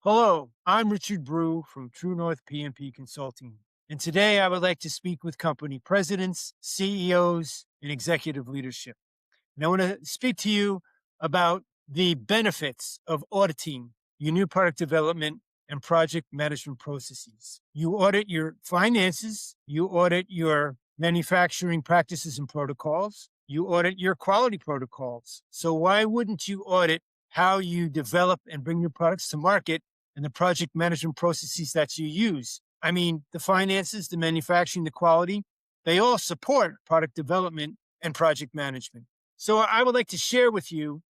Hello, I'm Richard Brew from True North PMP Consulting. And today I would like to speak with company presidents, CEOs, and executive leadership. And I want to speak to you about the benefits of auditing your new product development and project management processes. You audit your finances, you audit your manufacturing practices and protocols, you audit your quality protocols. So, why wouldn't you audit how you develop and bring your products to market and the project management processes that you use? I mean, the finances, the manufacturing, the quality, they all support product development and project management. So I would like to share with you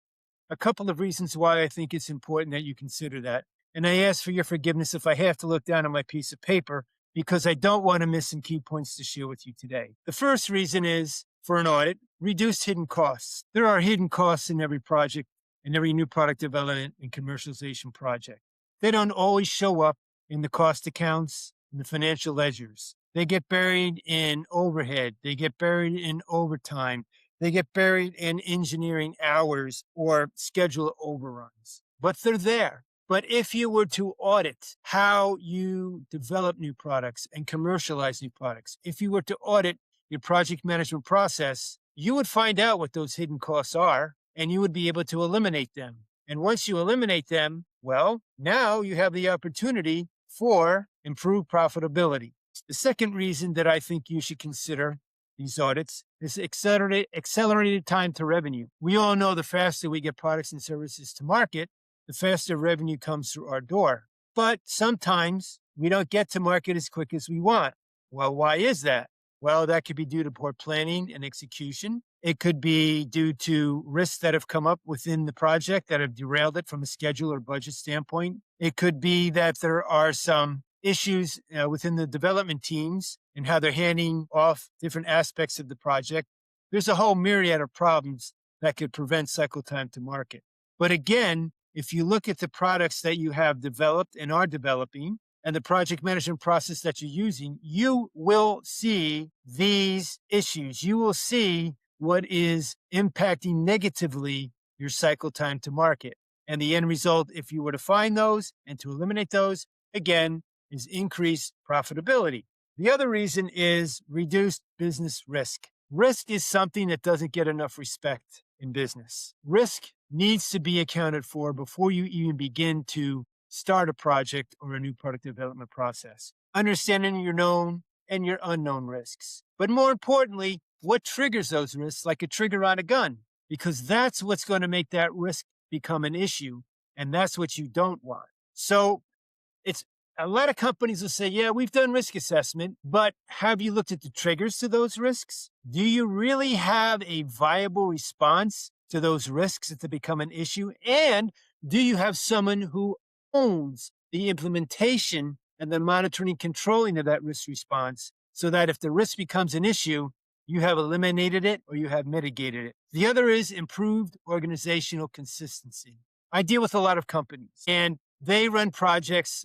a couple of reasons why I think it's important that you consider that. And I ask for your forgiveness if I have to look down on my piece of paper because I don't want to miss some key points to share with you today. The first reason is for an audit, reduce hidden costs. There are hidden costs in every project and every new product development and commercialization project. They don't always show up in the cost accounts and the financial ledgers. They get buried in overhead. They get buried in overtime. They get buried in engineering hours or schedule overruns, but they're there. But if you were to audit how you develop new products and commercialize new products, if you were to audit your project management process, you would find out what those hidden costs are and you would be able to eliminate them. And once you eliminate them, well, now you have the opportunity for improved profitability. The second reason that I think you should consider these audits is accelerated time to revenue. We all know the faster we get products and services to market, the faster revenue comes through our door. But sometimes we don't get to market as quick as we want. Well, why is that? Well, that could be due to poor planning and execution. It could be due to risks that have come up within the project that have derailed it from a schedule or budget standpoint. It could be that there are some issues within the development teams and how they're handing off different aspects of the project. There's a whole myriad of problems that could prevent cycle time to market. But again, if you look at the products that you have developed and are developing and the project management process that you're using, you will see these issues. You will see what is impacting negatively your cycle time to market. And the end result, if you were to find those and to eliminate those, again, is increased profitability. The other reason is reduced business risk. Risk is something that doesn't get enough respect in business. Risk needs to be accounted for before you even begin to start a project or a new product development process. Understanding your known and your unknown risks. But more importantly, what triggers those risks, like a trigger on a gun, because that's what's going to make that risk become an issue. And that's what you don't want. So it's a lot of companies will say, yeah, we've done risk assessment, but have you looked at the triggers to those risks? Do you really have a viable response to those risks that become an issue? And do you have someone who owns the implementation and the monitoring and controlling of that risk response so that if the risk becomes an issue, you have eliminated it or you have mitigated it? The other is improved organizational consistency. I deal with a lot of companies and they run projects,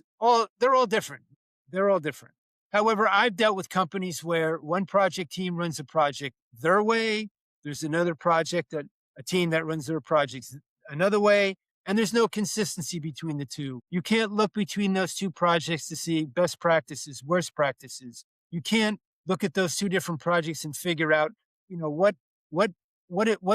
they're all different. They're all different. However, I've dealt with companies where one project team runs a project their way. There's another a team that runs their projects another way, and there's no consistency between the two. You can't look between those two projects to see best practices, worst practices. You can't look at those two different projects and figure out, what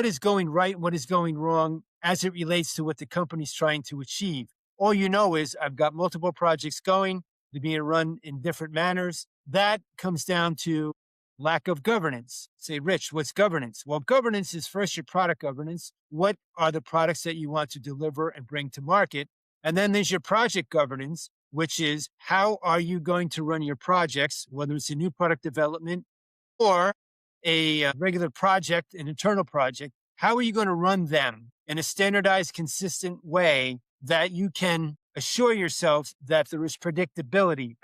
is going right, what is going wrong as it relates to what the company's trying to achieve. All you know is I've got multiple projects going, they're being run in different manners. That comes down to lack of governance. Say, Rich, what's governance? Well, governance is first your product governance. What are the products that you want to deliver and bring to market? And then there's your project governance, which is how are you going to run your projects, whether it's a new product development or a regular project, an internal project. How are you going to run them in a standardized, consistent way that you can assure yourself that there is predictability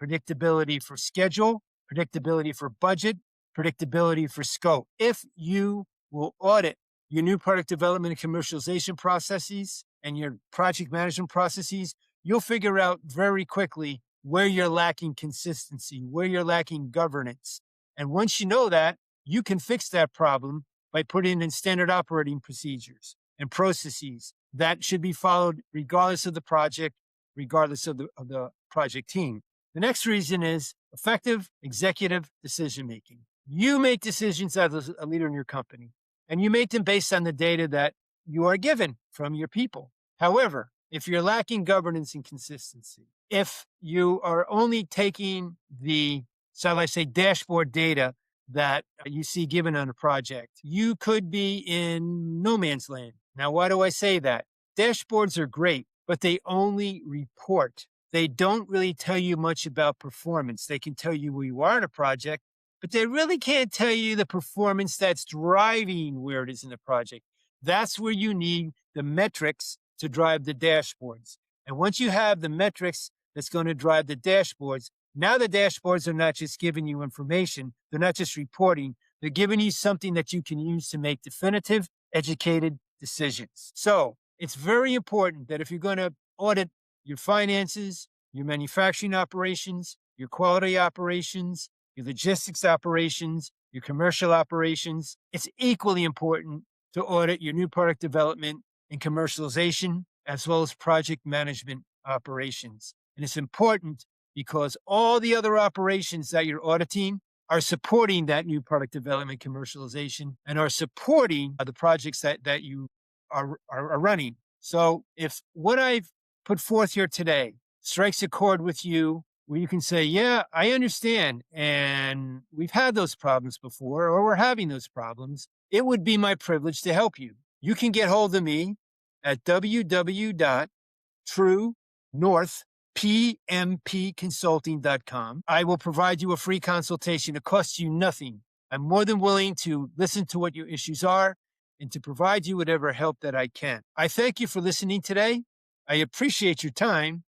for schedule, predictability for budget, predictability for scope. If you will audit your new product development and commercialization processes and your project management processes, you'll figure out very quickly where you're lacking consistency, where you're lacking governance. And once you know that, you can fix that problem by putting in standard operating procedures and processes that should be followed regardless of the project, regardless of the project team. The next reason is effective executive decision making. You make decisions as a leader in your company, and you make them based on the data that you are given from your people. However, if you're lacking governance and consistency, if you are only taking the, shall I say, dashboard data that you see given on a project, you could be in no man's land. Now, why do I say that? Dashboards are great, but they only report. They don't really tell you much about performance. They can tell you where you are in a project, but they really can't tell you the performance that's driving where it is in the project. That's where you need the metrics to drive the dashboards. And once you have the metrics that's going to drive the dashboards, now the dashboards are not just giving you information, they're not just reporting, they're giving you something that you can use to make definitive, educated decisions. So it's very important that if you're going to audit your finances, your manufacturing operations, your quality operations, your logistics operations, your commercial operations, it's equally important to audit your new product development and commercialization, as well as project management operations. And it's important because all the other operations that you're auditing are supporting that new product development commercialization and are supporting the projects that you are running. So if what I've put forth here today strikes a chord with you, where you can say, yeah, I understand, and we've had those problems before, or we're having those problems, it would be my privilege to help you. You can get hold of me at www.truenorthpmpconsulting.com. I will provide you a free consultation. It costs you nothing. I'm more than willing to listen to what your issues are and to provide you whatever help that I can. I thank you for listening today. I appreciate your time,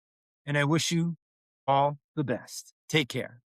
and I wish you all the best. Take care.